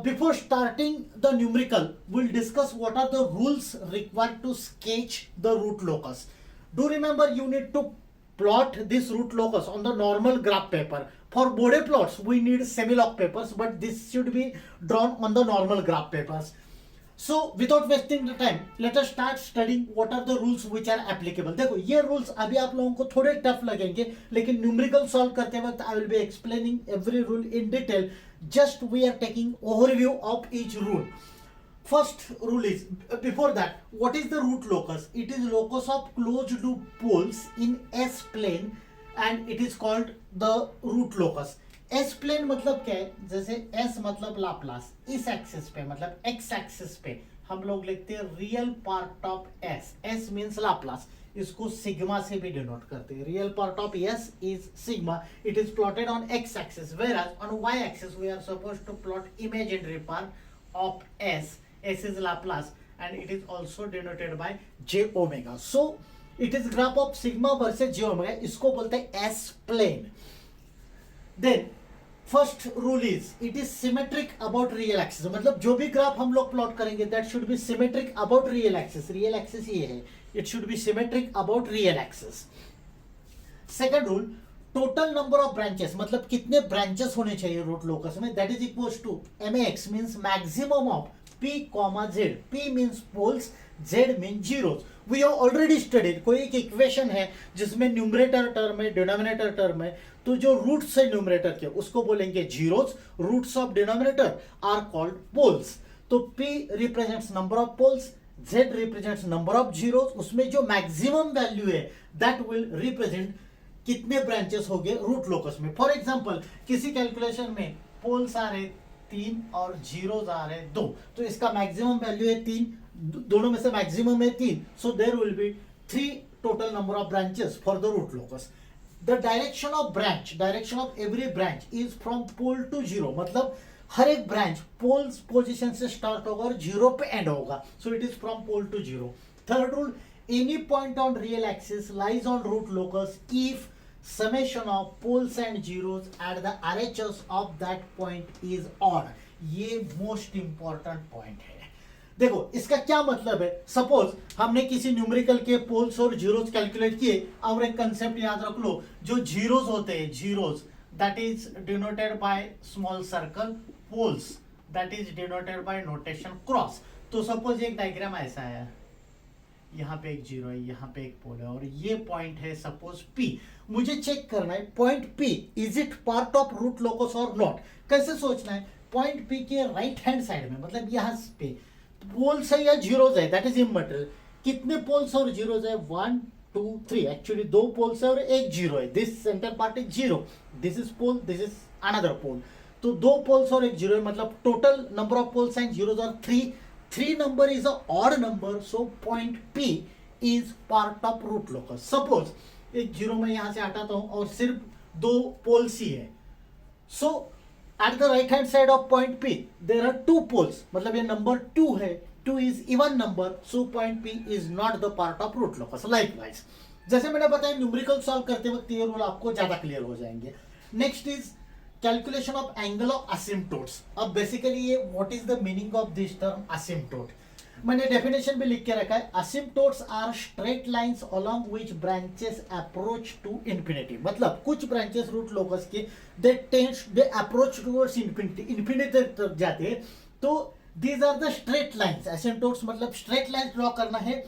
Before starting the numerical, we'll discuss what are the rules required to sketch the root locus. Do remember you need to plot this root locus on the normal graph paper. For Bode plots, we need semi-log papers, but this should be drawn on the normal graph papers. So without wasting the time, let us start studying what are the rules which are applicable. देखो ये rules अभी आप लोगों को थोड़े tough लगेंगे, लेकिन numerical solve करते वक्त I will be explaining every rule in detail. Just we are taking overview of each rule. First rule is, before that, what is the root locus? It is locus of closed loop poles in S plane and it is called the root locus. S plane मतलब क्या है? जैसे S मतलब Laplace, इस axis पे मतलब x axis पे हम लोग लिखते हैं real part of S. S means Laplace, इसको सिग्मा से भी डिनोट करते हैं. Real part of S is sigma. It is plotted on x axis, whereas on y axis we are supposed to plot imaginary part of s. S is Laplace and it is also denoted by j omega. So it is graph of sigma versus j omega. इसको बोलते हैं s plane. Then first rule is it is symmetric about real axis. मतलब जो भी graph हम लोग plot करेंगे that should be symmetric about real axis. Real axis ये है, it should be symmetric about real axis. Second rule, total number of branches, मतलब कितने ब्रांचेस होने चाहिए रूट लोकस में, that is equals to MAX means maximum of P, Z. P means poles, Z means zeros. We have already studied. कोई एक equation है जिसमें numerator term है, डिनोमिनेटर टर्म है, तो जो रूट्स है न्यूमरेटर के उसको बोलेंगे zeros. Roots of denominator are called poles. तो P represents number of poles, Z represents number of zeros. उसमें जो मैक्सिमम वैल्यू है दैट विल रिप्रेजेंट कितने ब्रांचेस हो गए रूट लोकस में. फॉर एग्जांपल किसी कैलकुलेशन में पोल्स आ रहे 3 और जीरोस आ रहे 2, तो इसका मैक्सिमम वैल्यू है 3, दोनों में से मैक्सिमम है 3. So there will be 3 total number of branches for the root locus. The direction of branch, direction of every branch is from pole to zero. मतलब हर एक ब्रांच पोल्स पोजीशन से start होगा और जीरो पे end होगा. So it is from pole to zero. Third rule, any point on real axis lies on root locus if summation of poles and zeros at the RHS of that point is odd. ये most important point है. देखो इसका क्या मतलब है. Suppose हमने किसी numerical के पोल्स और जीरोस कैलकुलेट किए, और एक कंसेप्ट याद रख लो, जो जीरोस होते हैं, zeros that is denoted by small circle, poles that is denoted by notation cross. तो सपोज एक डायग्राम ऐसा है, यहाँ पे एक जीरो है, यहाँ पे एक पोल है और ये पॉइंट है सपोज P. मुझे चेक करना है point P is it part of root locus और नॉट. कैसे सोचना है? पॉइंट P के राइट हैंड साइड में, मतलब यहाँ पे पोल्स है या जीरोस है दैट इज इमैटेरियल. कितने पोल्स और जीरोस है? 1 2 3. एक्चुअली 2 पोल्स है और एक जीरो है. This centre part is zero, this is pole, this is another pole. तो 2 पोल्स और एक जीरो है, मतलब total number of poles and zeros are 3. 3 number is a odd number, so point P is part of root locus. Suppose एक zero में यहां से हटाता हूं और सिर्फ 2 पोल्स ही है. So at the right hand side of point P there are 2 poles, मतलब ये नंबर 2 है. 2 is even number, so point P is not the part of root locus. Likewise, जैसे मैंने बताया न्यूमेरिकल सॉल्व करते वक्त ये रूल आपको ज्यादा क्लियर हो जाएंगे. Next is calculation of angle of asymptotes. अब बेसिकली ये what is the meaning of this term asymptote. मैंने डेफिनेशन भी लिख के रखा है. Asymptotes are straight lines along which branches approach to infinity. मतलब कुछ ब्रांचेस रूट लोकस के they approach towards infinity, infinity तक जाते हैं. तो these are the straight lines. Asymptotes मतलब स्ट्रेट लाइंस ड्रॉ करना है,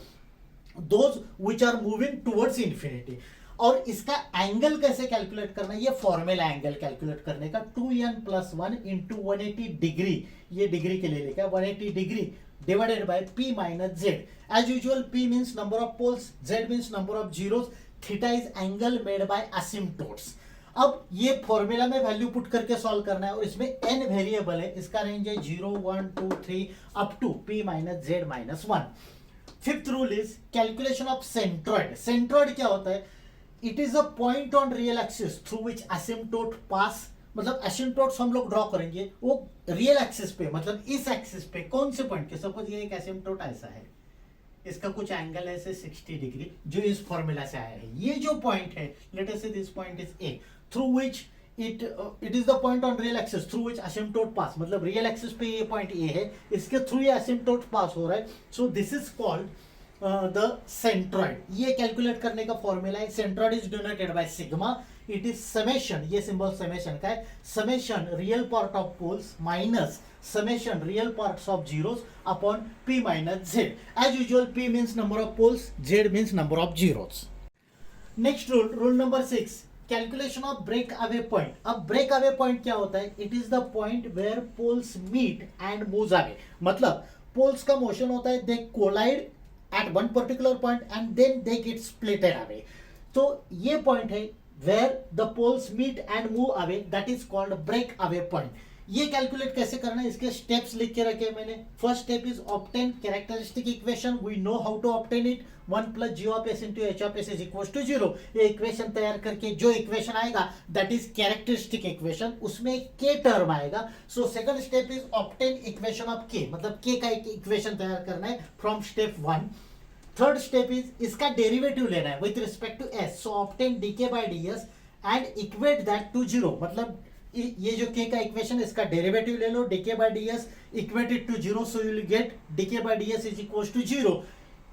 those which are moving towards infinity. और इसका एंगल कैसे कैलकुलेट करना है? ये फॉर्मूला एंगल कैलकुलेट करने का 2n + 1 × 180 डिग्री. ये डिग्री के लिए लिखा है 180 degree divided by P - Z. As usual P means number of poles, Z means number of zeros, theta is angle made by asymptotes. अब ये फॉर्मूला में वैल्यू पुट करके सॉल्व करना है और इसमें n वेरिएबल है. इसका रेंज है 0 1 2 3 up to P - Z - 1. Fifth rule is calculation of centroid. Centroid क्या होता है? It is a point on real axis through which asymptote pass. मतलब असिम्प्टोट्स हम लोग ड्रॉ करेंगे वो रियल एक्सिस पे, मतलब इस एक्सिस पे. कौन से पॉइंट के? सपोज ये एक असिम्प्टोट ऐसा है, इसका कुछ एंगल है से 60 डिग्री जो इस फॉर्मूला से आया है. ये जो पॉइंट है, let us say this point is A, through which it is the point on real axis through which asymptote pass, मतलब रियल एक्सिस पे ये पॉइंट ए है, इसके थ्रू ये असिम्पटोट पास हो रहा है, so this is called the centroid. ये कैलकुलेट करने का फॉर्मूला है. Centroid is denoted by sigma. It is summation, ये सिंबल समेशन का है, summation real part of poles minus summation real parts of zeros upon p minus z. As usual p means number of poles, z means number of zeros. Next rule number 6, calculation of break away point. अब break away point क्या होता है? It is the point where poles meet and moves away. मतलब poles का motion होता है, they collide at one particular point and then they get splitted away. तो ये पॉइंट है where the poles meet and move away, that is called break away point. ये calculate कैसे करना है, इसके स्टेप्स लिख के रखे मैंने. First step is obtain characteristic equation. We know how to obtain it. 1 plus G of S into H of S is equal to 0. ये इक्वेशन तैयार करके जो इक्वेशन आएगा दैट इज कैरेक्टरिस्टिक इक्वेशन, उसमें के टर्म आएगा. So second step is obtain equation of K, मतलब K का एक इक्वेशन तैयार करना है from step 1. Third step is इसका डेरिवेटिव लेना है with respect to S. So obtain DK by DS and equate that to 0. मतलब ये जो k का इक्वेशन है इसका डेरिवेटिव ले लो, dk by ds equate it to 0, so you will get dk by ds is equal to 0.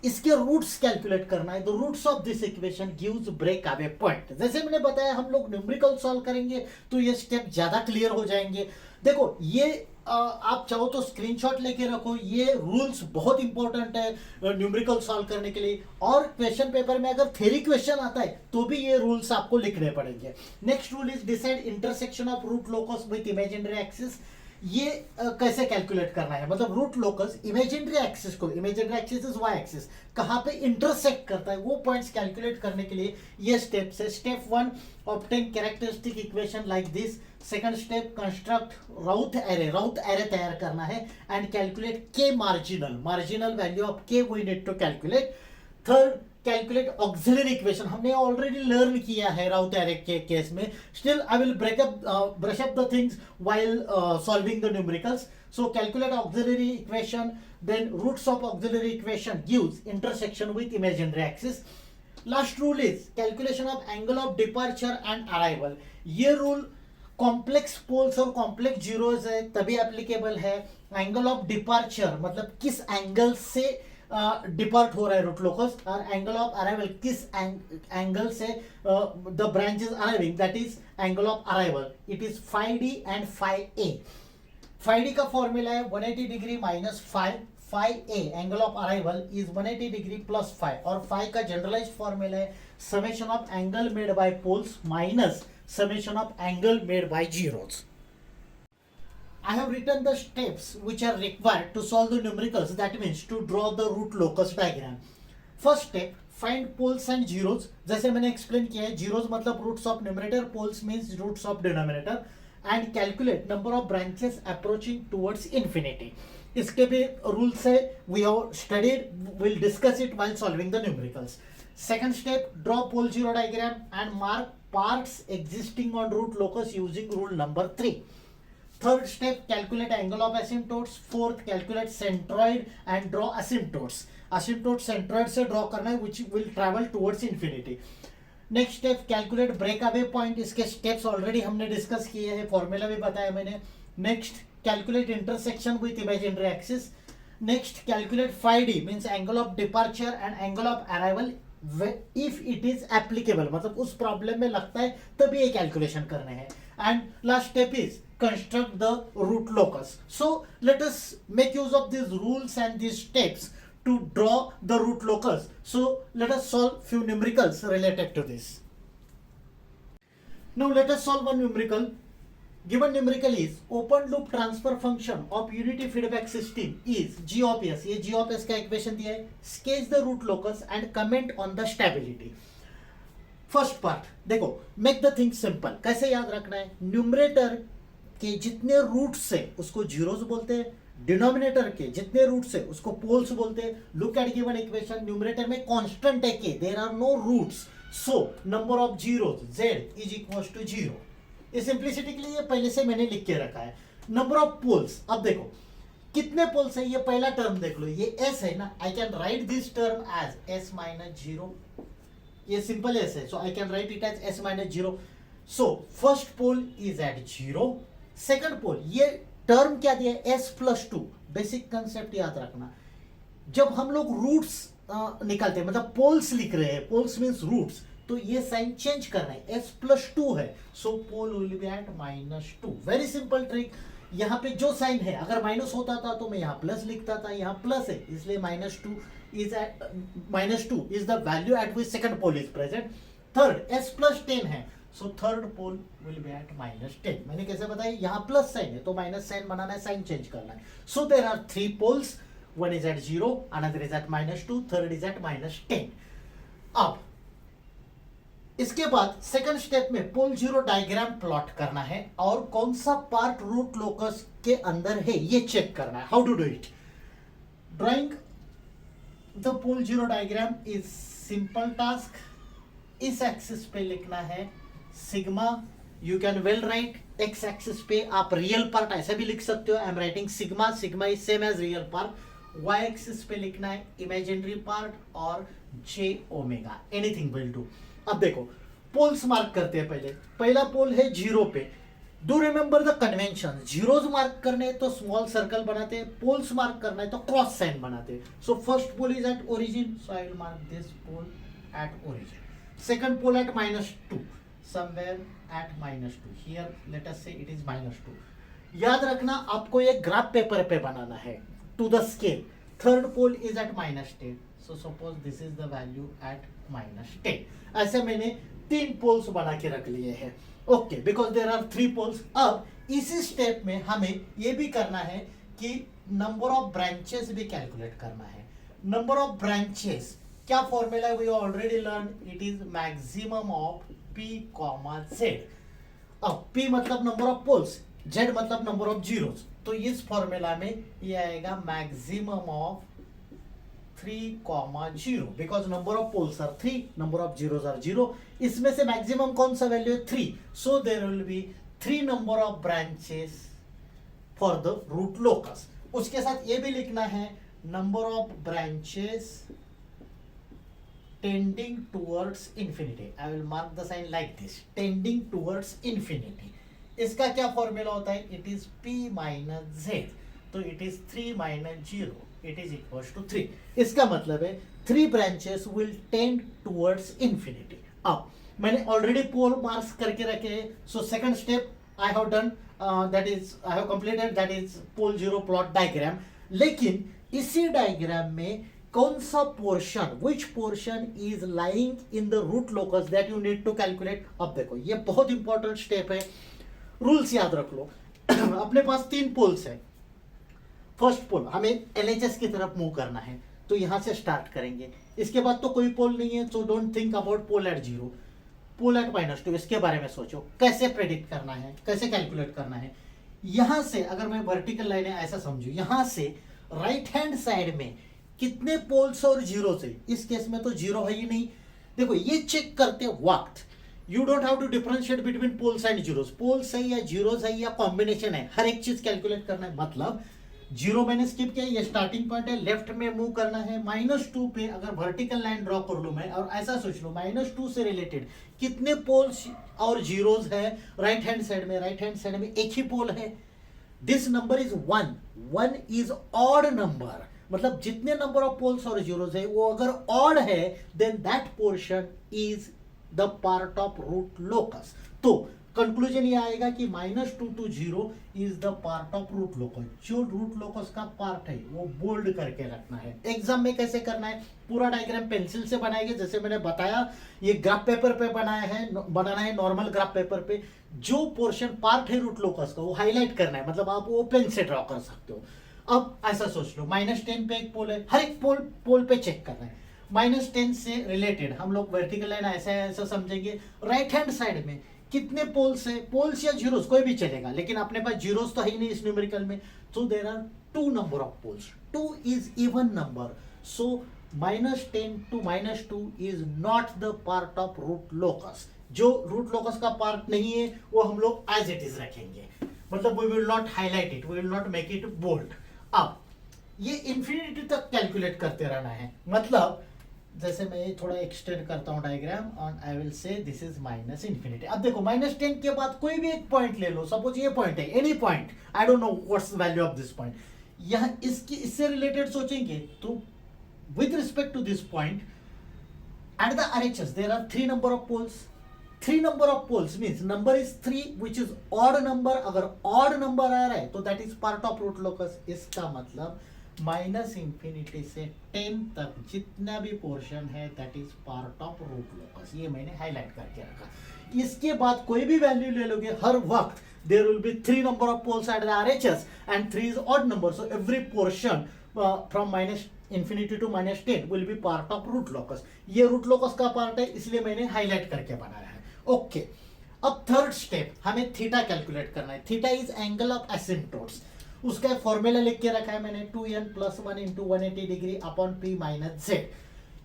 इसके roots calculate करना है. The roots of this equation gives break away point. जैसे मैंने बताया हम लोग न्यूमेरिकल सॉल्व करेंगे तो ये स्टेप ज्यादा क्लियर हो जाएंगे. देखो ये आप चाहो तो स्क्रीनशॉट लेके रखो. ये रूल्स बहुत इंपॉर्टेंट है न्यूमेरिकल सॉल्व करने के लिए. और क्वेश्चन पेपर में अगर थ्योरी क्वेश्चन आता है तो भी ये रूल्स आपको लिखने पड़ेंगे. Next rule is decide intersection of root locus with imaginary axis. ये कैसे कैलकुलेट करना है, मतलब रूट लोकस इमेजिनरी एक्सिस को, imaginary axis is Y axis, कहां पे इंटरसेक्ट करता है वो पॉइंट्स कैलकुलेट करने के लिए ये स्टेप्स है. Step 1 obtain characteristic equation like this. Second step construct Routh array, Routh array तैयार करना है and calculate K marginal value of K we need to calculate. Third calculate auxiliary equation. हमने already learn किया है Routh array के case में. Still I will brush up the things while solving the numericals. So calculate auxiliary equation, then roots of auxiliary equation gives intersection with imaginary axis. Last rule is calculation of angle of departure and arrival. ये rule complex poles और complex zeros है तभी applicable है. Angle of departure मतलब किस angle से depart हो रहा है रूट लोकस, और एंगल ऑफ अराइवल किस एंगल से the branch is arriving, that is angle of arrival. It is phi D and phi A. Phi D का फॉर्मूला है 180 degree minus phi. Phi A angle of arrival is 180 degree plus phi. और phi का generalize formula है summation of angle made by poles minus summation of angle made by zeros. I have written the steps which are required to solve the numericals, that means to draw the root locus diagram. First step, find poles and zeros. जैसे मैंने explain किया है, zeros मतलब roots of numerator, poles means roots of denominator, and calculate number of branches approaching towards infinity. इसके भी rules है, we have studied, we'll discuss it while solving the numericals. Second step, draw pole zero diagram and mark parts existing on root locus using rule number 3. Third step, calculate angle of asymptotes. Fourth, calculate centroid and draw asymptotes. Asymptote centroid से draw करना है which will travel towards infinity. Next step, calculate breakaway point. इसके steps already हमने discuss किए हैं, formula भी बताया मैंने. Next, calculate intersection with imaginary axis. Next, calculate phi d means angle of departure and angle of arrival. If it is applicable, मतलब उस problem में लगता है तभी ये कैलकुलेशन करने हैं. And last step is construct the root locus. So let us make use of this rules and this steps to draw the root locus. So let us solve few numericals related to this. Now let us solve one numerical. Given numerical is open loop transfer function of unity feedback system is g of s. ये g of s का equation दिया है. Sketch the root locus and comment on the stability. First part देखो, make the thing simple. कैसे याद रखना है, numerator के जितने रूट्स है उसको जीरोस बोलते हैं, डिनोमिनेटर के जितने रूट्स है उसको पोल्स बोलते हैं. Look at given equation. Numerator में कांस्टेंट है K, there are no roots, so number of zeros z is equal to 0. इस सिंप्लिसिटी के लिए पहले से मैंने लिख के रखा है. नंबर ऑफ पोल्स, अब देखो कितने पोल्स है, ये पहला टर्म देख लो, ये s है ना. I can write this term as s minus 0. ये सिंपल एस है, so I can write it as s minus 0. So first pole is at 0, second pole, ये टर्म क्या दिया है, s+2। बेसिक कंसेप्ट याद रखना, जब हम लोग रूट्स निकालते हैं, मतलब पोल्स लिख रहे हैं, पोल्स मीन्स रूट्स, तो ये साइन चेंज करना है, s+2 है, so pole will be at -2। Very simple trick. यहाँ पे जो साइन है, अगर माइनस होता था तो मैं यहाँ प्लस लिखता था, यहाँ प्लस है इसलिए -2 is at -2 is the value at which second pole is present. Third s+10 है, so third pole will be at -10। मैंने कैसे बताया, यहाँ प्लस साइन है तो माइनस साइन बनाना है, साइन चेंज करना है। So there are 3 poles, one is at 0, another is at -2, third is at -10। अब इसके बाद सेकंड स्टेप में पोल 0 डायग्राम प्लॉट करना है और कौन सा पार्ट रूट लोकस के अंदर है ये चेक करना है। How to do it? Drawing the pole 0 diagram is simple task. इस एक्सिस पे लिखना है sigma, you can well write X axis पे आप रियल पार्ट ऐसे भी लिख सकते हो, I am writing sigma, sigma is same as real part. Y axis पे लिखना है इमेजिनरी पार्ट और J omega, anything will do. अब देखो पोल्स मार्क करते हैं। पहला पोल है 0 पे। Do remember the convention, zeros mark करने हैं तो स्मॉल सर्कल बनाते हैं, पोल्स मार्क करना है तो क्रॉस साइन बनाते हैं। So first pole is at origin, so I will mark this pole at origin. Second pole at -2, somewhere at -2, here let us say it is -2। याद रखना आपको एक ग्राफ पेपर पे बनाना है to the scale। Third pole is at -10, so suppose this is the value at -10। ऐसे मैंने 3 poles बना के रख लिए हैं। Okay, because there are 3 poles. अब इसी स्टेप में हमें ये भी करना है कि नंबर ऑफ ब्रांचेस भी कैलकुलेट करना है। नंबर ऑफ ब्रांचेस क्या formula, we already learn, it is maximum of P, Z। अब P मतलब नंबर ऑफ पोल्स, Z मतलब नंबर ऑफ जीरोस, तो इस फॉर्मूला में ये आएगा maximum of 3, 0, because number of poles are 3, number of zeros are 0। इसमें से मैक्सिमम कौन सा वैल्यू है, 3, so there will be 3 number of branches for the root locus. उसके साथ ये भी लिखना है number of branches tending towards infinity। I will mark the sign like this, tending towards infinity। इसका क्या फॉर्मूला होता है, it is P - Z, तो it is 3 - 0, it is equals to 3। इसका मतलब है 3 branches will tend towards infinity। अब मैंने ऑलरेडी पोल मार्क्स करके रखे हैं, सो second step I have done, that is I have completed, that is pole 0 plot diagram. लेकिन इसी डायग्राम में कौन सा portion, which portion is lying in the root locus that you need to calculate. अब देखो ये बहुत इंपॉर्टेंट स्टेप है, रूल्स याद रख लो। अपने पास 3 पोल्स है। फर्स्ट पोल हमें LHS की तरफ मूव करना है, तो यहां से स्टार्ट करेंगे। इसके बाद तो कोई पोल नहीं है, so don't think about pole at 0, pole at -2, इसके बारे में सोचो कैसे प्रेडिक्ट करना है, कैसे कैलकुलेट करना है। यहां से अगर मैं वर्टिकल लाइन है ऐसा समझू, यहां से राइट हैंड साइड में कितने पोल्स और जीरोस है। इस केस में तो 0 है ही नहीं। देखो ये चेक करते वक्त you don't have to differentiate between poles and zeros, poles है या जीरोस है या कॉम्बिनेशन है, हर एक चीज कैलकुलेट करना है। मतलब 0 मैंने स्किप किया, ये स्टार्टिंग पॉइंट है, लेफ्ट में मूव करना है। -2 पे अगर वर्टिकल लाइन ड्रॉ कर लूं मैं, और ऐसा सोच लो -2 से रिलेटेड कितने पोल्स और जीरोस है राइट हैंड साइड में। राइट हैंड साइड में एक ही पोल है, this number is 1, 1 is odd number, मतलब जितने नंबर ऑफ पोल्स और जीरोस है वो अगर ऑड है then that portion is the part of root locus. तो कंक्लूजन ये आएगा कि -2 to 0 is the part of root locus. जो रूट लोकस का पार्ट है वो बोल्ड करके रखना है। एग्जाम में कैसे करना है, पूरा डायग्राम पेंसिल से बनाएंगे, जैसे मैंने बताया ये ग्राफ पेपर पे बनाना है नॉर्मल ग्राफ पेपर पे। जो पोर्शन पार्ट है रूट लोकस का वो हाईलाइट करना है, मतलब आप वो पेन से ड्रॉ कर सकते हो। अब ऐसा सोच लो -10 पे एक पोल है, हर एक पोल पे चेक करना है। -10 से रिलेटेड हम लोग वर्टिकल लाइन ऐसा समझेंगे। राइट हैंड साइड में कितने पोल्स है, पोल्स या जीरोस कोई भी चलेगा, लेकिन अपने पास जीरोस तो है ही नहीं इस न्यूमेरिकल में, so there are 2 number of poles. 2 is even number, so -10 to -2 is not the part of root locus. जो रूट लोकस का पार्ट नहीं है वो हम लोग एज इट इज रखेंगे, मतलब we will not highlight it, we will not make it bold. अब ये इंफिनिटी तक कैलकुलेट करते रहना है, मतलब जैसे मैं ये थोड़ा एक्सटेंड करता हूँ डायग्राम और I will say this is minus infinity. अब देखो -10 के बाद कोई भी एक पॉइंट ले लो, सपोज ये पॉइंट है, any point, I don't know what's value of this point. यहाँ इससे रिलेटेड सोचेंगे तो with respect to this point, at the RHS there are 3 number of poles. 3 number of poles means number is 3 which is odd number. अगर odd number आ रहा है तो that is part of root locus. इसका मतलब minus infinity से 10 तक जितना भी पोर्शन है that is part of root locus. ये मैंने हाईलाइट करके रखा। इसके बाद कोई भी वैल्यू ले लोगे, हर वक्त there will be 3 number of poles at the RHS and 3 is odd number, so every portion from minus infinity to -10 will be part of root locus. ये रूट लोकस का पार्ट है इसलिए मैंने हाईलाइट करके बनाया है। ओके, अब third step हमें थीटा कैलकुलेट करना है। Theta is angle of asymptotes. उसका फॉर्मूला लिख के रखा है मैंने 2n + 1 × 180 degree upon p - z।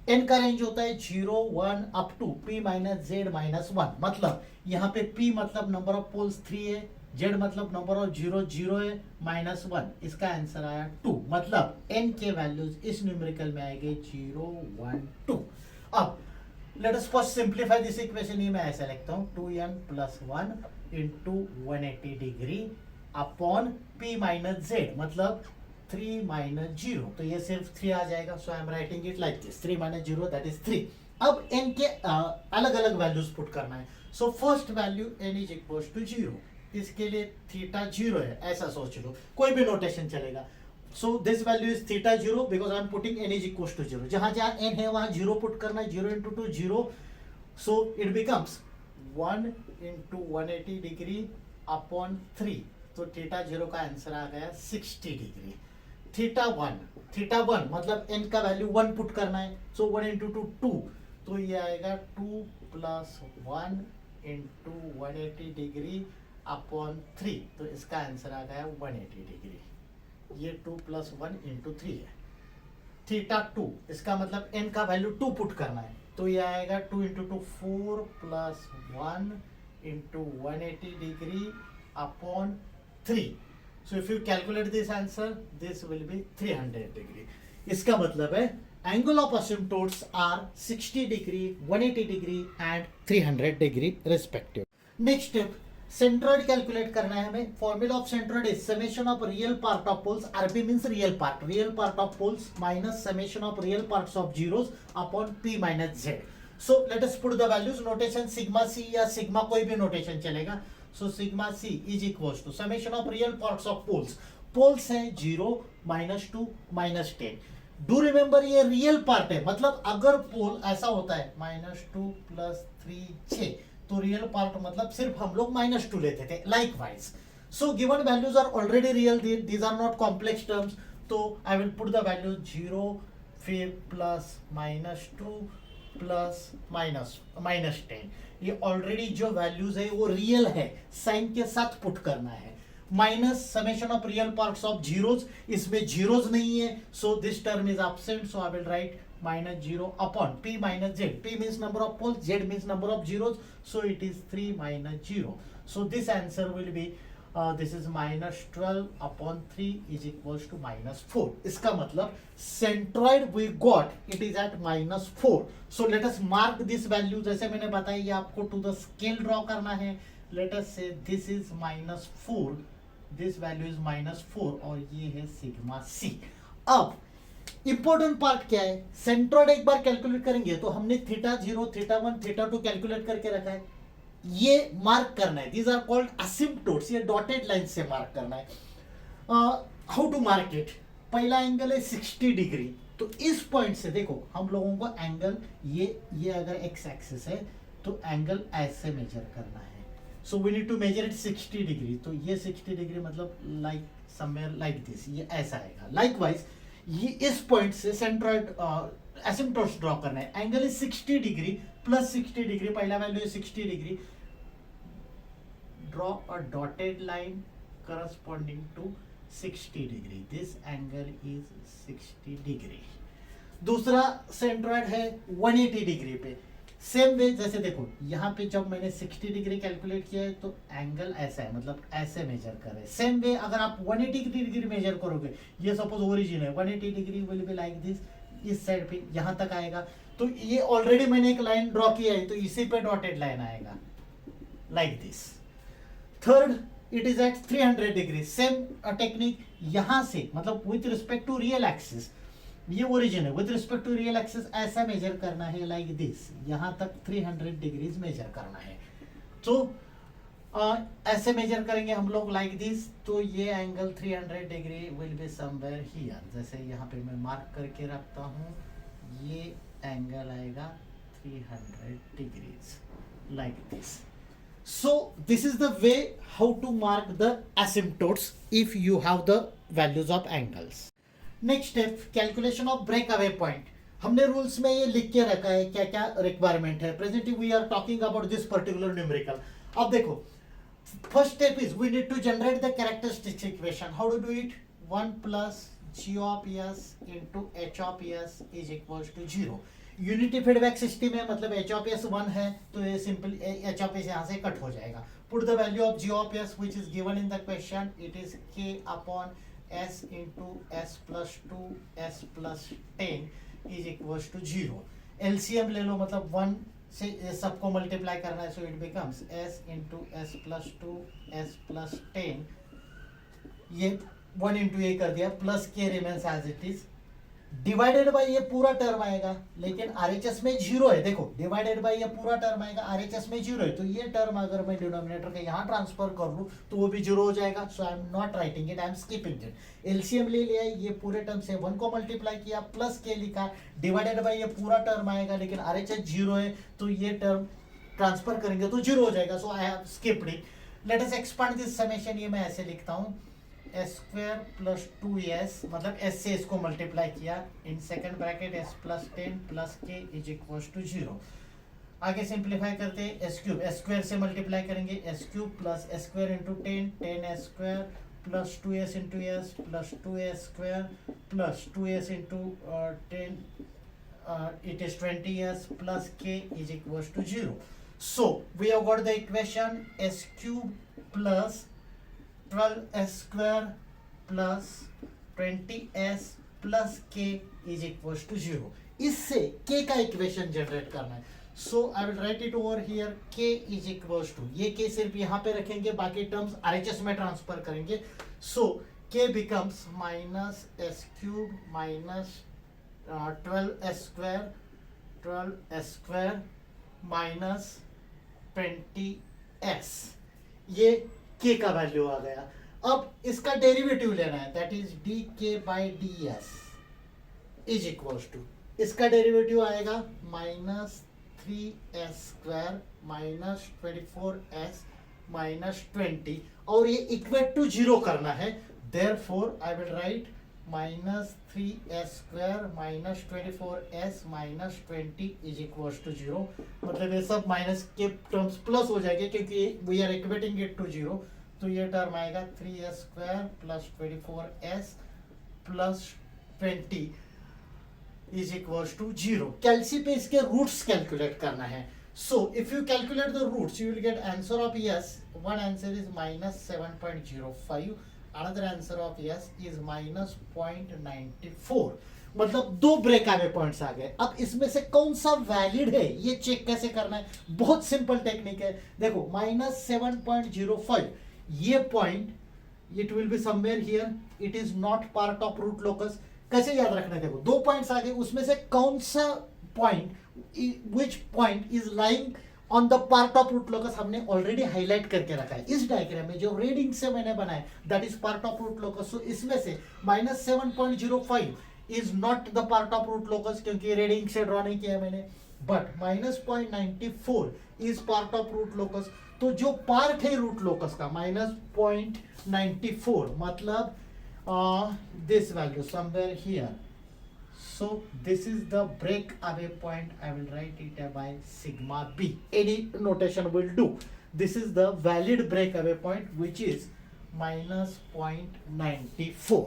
n का रेंज होता है 0 1 अप टू p - z - 1। मतलब यहाँ पे p मतलब नंबर ऑफ पोल्स 3 है, z मतलब नंबर ऑफ 0 है, -1। इसका आंसर आया 2। मतलब n के वैल्यूज इस न्यूमेरिकल में आएंगे 0 1 2। अब let us first simplify this equation. ये मैं ऐसा लिखता हूँ 2n + 1 × 180 degree upon p - z मतलब 3 - 0। तो ये सिर्फ 3 आ जाएगा, so I am writing it like this 3 - 0 that is 3। अब n के अलग अलग वैल्यूज पुट करना है। So first value n is equal to 0। इसके लिए थीटा 0 है, ऐसा सोच लो, कोई भी नोटेशन चलेगा। So this value is theta 0 because I am putting n is equal to 0। जहां जहां n है वहां 0 पुट करना है, 0 × 2 0, सो इट बिकम्स 1 × 180 डिग्री अपॉन 3। तो थीटा 0 का आंसर आ गया 60 डिग्री। थीटा 1 मतलब n का वैल्यू 1 पुट करना है, सो 1 × 2 2, तो ये आएगा 2 + 1 × 180 डिग्री अपॉन 3। तो इसका आंसर आ गया 180 डिग्री। ये 2 + 1 × 3 है। थीटा 2 इसका मतलब n का वैल्यू 2 पुट करना है, तो ये आएगा 2 × 2 4 + 1 × 180 degree upon 3. So if you calculate this answer, this will be 300 degree. इसका मतलब है angle of asymptotes are 60 degree, 180 degree and 300 degree respective. Next step, centroid calculate करना है हमें। Formula of centroid is summation of real part of poles, RP means real part of poles minus summation of real parts of zeros upon p - z. So let us put the values. Notation sigma c या sigma कोई भी notation चलेगा। So sigma c is equals to summation of real parts of poles. Poles है 0 -2 -10। Do remember ये real part है, मतलब अगर पोल ऐसा होता है -2 + 3 6, तो रियल पार्ट मतलब सिर्फ हम लोग -2 लेते थे। Likewise, so given values are already real, these are not complex terms, तो I will put the value 0 फिर प्लस -2 प्लस -10। ये ऑलरेडी जो वैल्यूज है वो रियल है, साइन के साथ पुट करना है। Minus summation of real parts of zeros, इसमें जीरोज नहीं है, so this term is absent, so I will right -0 upon p - z। p means number of poles, z means number of zeros, so it is 3 - 0। so this answer will be this is -12 upon 3 is equals to -4। इसका मतलब centroid we got it is at -4। so let us mark this value, जैसे मैंने बताया ये आपको to the scale draw करना है। let us say this is -4, this value is -4 और ये है सिग्मा c। अब इंपॉर्टेंट पार्ट क्या है, सेंट्रोइड एक बार कैलकुलेट करेंगे तो हमने थीटा 0 थीटा 1 थीटा 2 कैलकुलेट करके रखा है, ये मार्क करना है। दीज आर कॉल्ड असिम्पटोट्स, ये डॉटेड लाइन से मार्क करना है। हाउ टू मार्क इट, पहला एंगल है 60 डिग्री, तो इस पॉइंट से देखो हम लोगों को एंगल ये अगर एक्स एक्सिस है तो एंगल ऐसे मेजर करना है। So we need to measure it 60 degree, तो ये 60 डिग्री मतलब लाइक समवेयर लाइक दिस, ये ऐसा आएगा। लाइकवाइज ये इस पॉइंट से सेंट्रॉइड एसिम्पटोट्स ड्रॉ करना है। Angle is 60 degree plus 60 degree, पहला वैल्यू है 60 degree. draw a dotted line corresponding to 60 degree. This angle is 60 degree. दूसरा सेंट्रॉइड है 180 डिग्री पे। सेम वे जैसे देखो यहाँ पे जब मैंने 60 डिग्री कैलकुलेट किया है तो एंगल ऐसा है, मतलब ऐसे मेजर कर रहे हैं। सेम वे अगर आप 180 डिग्री मेजर करोगे, ये सपोज ओरिजिन है, 180 degree will be like this, इस साइड पे यहां तक आएगा, तो ये ऑलरेडी मैंने एक लाइन ड्रॉ किया है, तो इसी पे डॉटेड लाइन आएगा like this. Third, it is at 300 degree, same technique यहां से, मतलब with respect to real axis, ये ओरिजिन है, with respect to real axis ऐसा मेजर करना है लाइक दिस, यहां तक 300 डिग्रीज मेजर करना है। तो ऐसे मेजर करेंगे हम लोग लाइक दिस, तो ये angle 300 degree will be somewhere here, जैसे यहाँ पे मैं मार्क करके रखता हूँ, ये एंगल आएगा 300 degrees like this. So this is the way how to mark the asymptotes if you have the values of angles. Next step, calculation of breakaway point. हमने रूल्स में ये लिख के रखा है क्या क्या रिक्वायरमेंट है। Presently we are talking about this particular numerical. अब देखो, first step is we need to generate the characteristic equation. How to do it? 1 plus g of s into h of s is equal to 0। Unity feedback system है, मतलब h of s 1 है, तो ये simple h of s यहाँ से cut हो जाएगा। Put the value of g of s which is given in the question, it is k upon s into s plus 2 s plus 10 is equal to 0। LCM ले लो, मतलब 1 से सबको multiply करना है, so it becomes s into s plus 2 s plus 10, ये 1 into A कर दिया, plus k remains as it is, divided by ये पूरा टर्म आएगा, लेकिन आरएचएस में 0 है। देखो, डिवाइडेड बाय ये पूरा टर्म आएगा, आरएचएस में 0 है, तो ये टर्म अगर मैं डिनोमिनेटर के यहाँ ट्रांसफर कर लूँ तो वो भी 0 हो जाएगा। So I am not writing it, I am skipping it. LCM ले लिया, ये पूरे टर्म से 1 को मल्टीप्लाई किया, प्लस के लिखा, डिवाइडेड बाय ये पूरा टर्म आएगा, लेकिन आरएचएस 0 है, तो ये टर्म ट्रांसफर करेंगे तो 0 हो जाएगा। So I have skipped it. Let us expand this summation, ये मैं ऐसे लिखता हूँ, एस स्क्वायर प्लस 2s, मतलब s से इसको मल्टीप्लाई किया, in second bracket s plus 10 plus k is equal to 0। आगे सिंप्लीफाई करते हैं, एस क्यूब, एस स्क्वायर से मल्टीप्लाई करेंगे, S cube plus S square into 10, 10s square plus 2s into s plus 2s square plus 2s into 10, it is 20s plus k is equals to 0. So we have got the equation s cube plus 12s square plus 20s plus k is equals to 0. इससे k का equation generate करना है. So I will write it over here, k is equals to, ये k सिर्फ यहाँ पे रखेंगे, बाकी टर्म्स RHS में ट्रांसफर करेंगे. So k becomes minus s cube minus 12s square minus 20s. ये k का वैल्यू आ गया. अब इसका डेरिवेटिव लेना है, that is dk by ds is equals to, इसका डेरिवेटिव आएगा minus 3s square minus 24s minus 20, और ये इक्वेट टू 0 करना है. Therefore I will write minus 3s square minus 24s minus 20 is equals to 0. मतलब ये सब माइनस के टर्म्स प्लस हो जाएंगे क्योंकि we are equating it to 0. तो ये टर्म आएगा 3s square plus 24s plus 20 is equals to 0. Calci पे इसके रूट्स कैलकुलेट करना है. So if you calculate the roots, you will get answer of yes. One answer is minus 7.05. Another answer of yes is minus 0.94. मतलब दो break आवे points आ गए. अब इसमें से कौन सा वैलिड है ये चेक कैसे करना है? बहुत सिंपल टेक्निक है. देखो माइनस 7.05 ये point, it will be somewhere here, it is not part of root locus. कैसे याद रखना है? देखो दो पॉइंट्स आ गए, उसमें से कौन सा point, which point is lying on the part of root locus हमने ऑलरेडी हाईलाइट करके रखा है इस डायग्राम में, जो रेडिंग से मैंने बनाया, that is part of root locus. So इसमें से minus 7.05 is not the part of root locus क्योंकि रेडिंग से ड्रॉ नहीं किया मैंने, but minus 0.94 is part of root locus. तो जो पार्ट है रूट लोकस का माइनस 0.94, मतलब this value somewhere here. So this is the break away point. I will write it by sigma b. Any notation will do. This is the valid break away point, which is minus 0.94.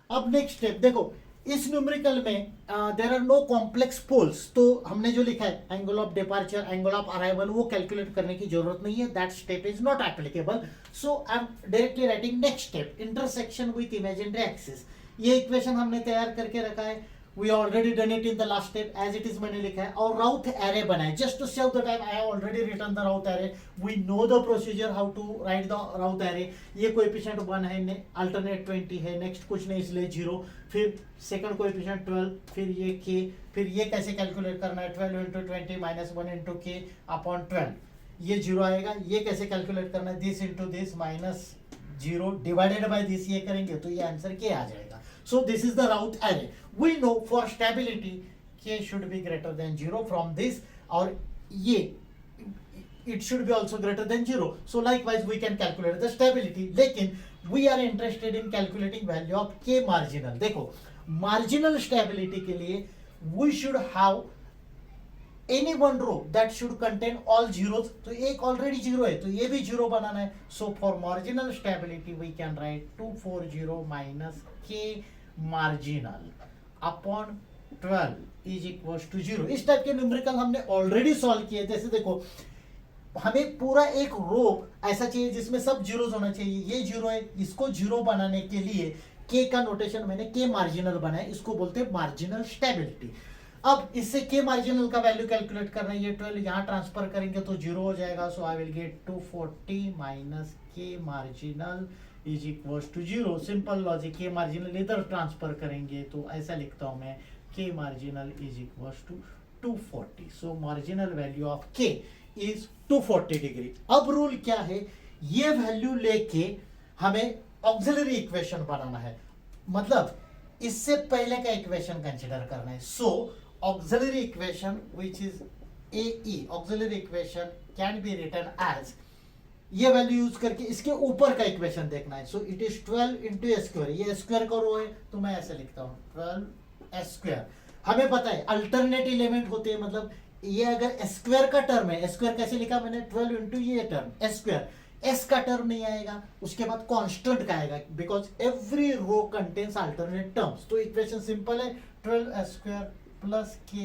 अब next step देखो, इस numerical में there are no complex poles, तो हमने जो लिखा है angle of departure, angle of arrival, वो कैलकुलेट करने की जरूरत नहीं है. That step is not applicable. So I am directly writing next step, intersection with imaginary axis. ये इक्वेशन हमने तैयार करके रखा है. We already done it in the last step as it is मैंने लिखा है. और राउथ एरे बनाए. Just to save the time I have already written the Routh array. We know the procedure how to write the Routh array. ये coefficient 1 है, alternate 20 है, next कुछ नहीं इसलिए 0, फिर सेकंड कोएफिशिएंट 12, फिर ये k, फिर ये कैसे कैलकुलेट करना है 12 into 20 minus 1 into k upon 12, ये 0 आएगा. ये कैसे कैलकुलेट करना है this into this minus 0 divided by this, ये करेंगे तो ये आंसर k आ जाएगा. So this is the Routh array. We know for stability k should be greater than 0 from this, और ये it should be also greater than 0. So likewise we can calculate the stability. लेकिन we are interested in calculating value of k marginal. देखो marginal stability के लिए we should have any one row that should contain all zeros. तो एक already 0 है तो ये भी 0 बनाना है. So for marginal stability we can write 240 minus k marginal upon 12 is equals to 0. इस टाइप के न्यूमेरिकल हमने ऑलरेडी सॉल्व किए. जैसे देखो हमें पूरा एक रो ऐसा चाहिए जिसमें सब जीरोस होना चाहिए. ये 0 है, इसको 0 बनाने के लिए k का नोटेशन मैंने k मार्जिनल बनाया. इसको बोलते हैं मार्जिनल स्टेबिलिटी. अब इससे k मार्जिनल का वैल्यू कैलकुलेट करना है. ये 12 यहाँ ट्रांसफर करेंगे तो 0 हो जाएगा. So I will get 240 minus k marginal is equals to 0. Simple logic. k marginal इधर ट्रांसफर करेंगे तो ऐसा लिखता हूं मैं k marginal is equals to 240. So marginal value of k is 240 degree. अब रूल क्या है, ये वैल्यू लेके हमें ऑक्सिलरी इक्वेशन बनाना है. मतलब इससे पहले का इक्वेशन कंसीडर करना है. So auxiliary equation which is AE, auxiliary equation can be written as, ये वैल्यू यूज करके इसके ऊपर का इक्वेशन देखना है. So it is 12 into A square. ये स्क्वायर का रो है तो मैं ऐसे लिखता हूँ 12 स्क्वायर. हमें पता है अल्टरनेट एलिमेंट होते हैं, मतलब ये अगर स्क्वायर का टर्म है, स्क्वायर कैसे लिखा मैंने 12 इंटू ये टर्म स्क्वायर, एस का टर्म नहीं आएगा, उसके बाद कांस्टेंट का आएगा because every row contains alternate terms. तो इक्वेशन सिंपल है 12 square plus k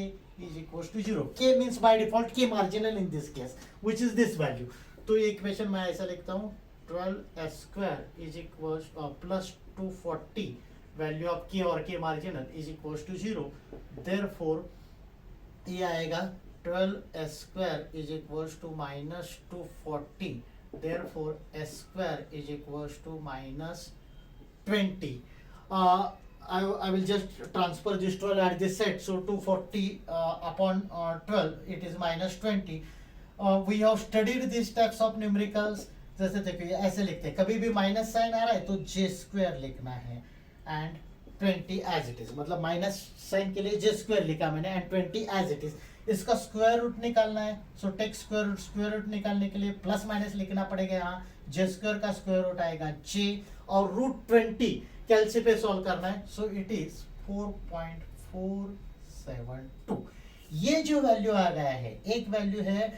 is equal to 0. k means by default k marginal in this case which is this value. तो ये इक्वेशन मैं ऐसा लिखता हूँ 12 square is equal plus 240 value of k और k marginal is equal to 0. Therefore ये आएगा 12 square is equal to minus 240. Therefore, s square is equals to minus 20. I will just transfer this 12 at this set. So 240 upon 12, it is minus 20. We have studied these types of numericals. जैसे देखिए ऐसे लिखते हैं, कभी भी minus sign आ रहा है तो j स्क्वायर लिखना है एंड 20 एज इट इज. मतलब माइनस साइन के लिए j स्क्वायर लिखा मैंने एंड 20 एज इट इज. इसका स्क्वायर रूट निकालना है. सो टेक स्क्वायर रूट निकालने के लिए प्लस माइनस लिखना पड़ेगा. यहाँ जे स्क्वायर का स्क्वायर रूट आएगा j और रूट 20 कैलसी पे सॉल्व करना है. So it is 4.472. ये जो वैल्यू आ गया है, एक वैल्यू है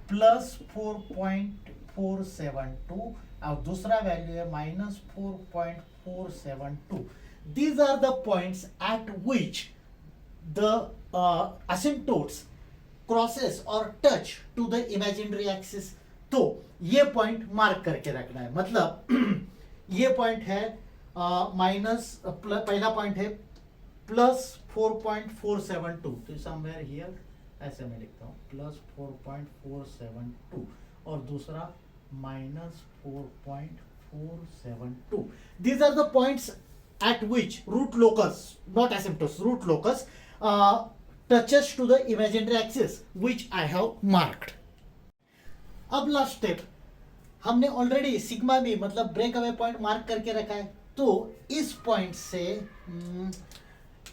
प्लस 4.472 और दूसरा वैल्यू है minus 4.472. These are the points at which the asymptotes crosses or touch to the imaginary axis. तो ये पॉइंट मार्क करके रखना है. मतलब ये पॉइंट है माइनस, पहला पॉइंट है प्लस 4.472. तो समवेयर हियर ऐसे मैं लिखता हूँ प्लस 4.472 और दूसरा minus 4.472. These are the points at which root locus, not asymptotes, root locus touches to the imaginary axis which I have marked. अब लास्ट स्टेप, हमने ऑलरेडी सिग्मा भी मतलब ब्रेक अवे पॉइंट मार्क करके रखा है. तो इस पॉइंट से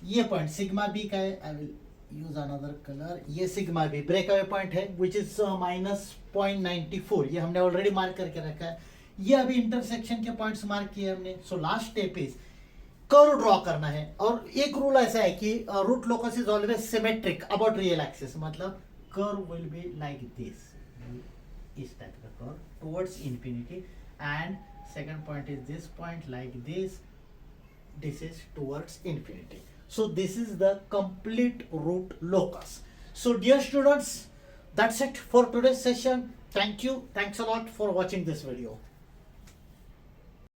ये पॉइंट सिग्मा बी का है. I will use another colour. ये sigma B break away point है विच इज माइनस 0.94. ये हमने ऑलरेडी मार्क करके रखा है. ये अभी इंटरसेक्शन के पॉइंट्स मार्क किए हमने. So last step is curve draw करना है. और एक रूल ऐसा है कि root locus is always symmetric about real axis. मतलब curve will be like this, इस टाइप का curve towards infinity. And second point is this point like this, this is towards infinity. So this is the complete root locus. So dear students, that's it for today's session. Thank you. Thanks a lot for watching this video.